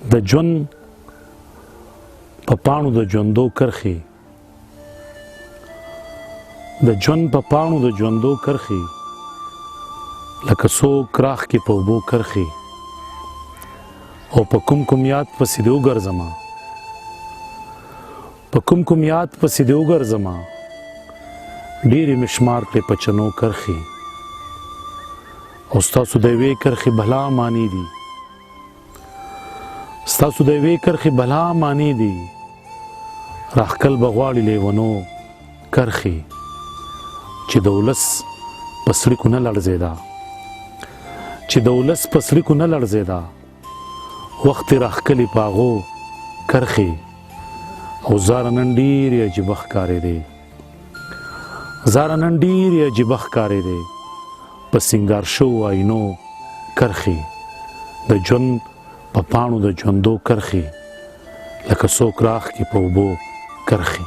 د ژوند په پاڼو د ژوندو کرښې د ژوند په پاڼو د ژوندو کرښې لکه څوک راخ کې په اوبو کرښې او په کوم کوم یاد پسې دې وګرځمه په کوم کوم یاد پسې دې وګرځمه ډېرې مې شمار کړې په چنو کرښې او ستاسو د یوې کرښې بلا معنی دي ستاسو د یوې کرښې بلا معنی دي راښکل به غواړي لیونو کرښې چې د ولس په څړیکو نه لړزېده چې د ولس په څړیکو نه لړزېده وخت یې راښکلي په هغو کرښې او زاره نن ډېرې عجیبه ښکارېدې زاره نن ډېرې عجیبه ښکارېدې په سینګار شوو آینو کرښې د ژوند په پاڼو د ژوندو کرښې لکه څوک راخ کې په اوبو کرښې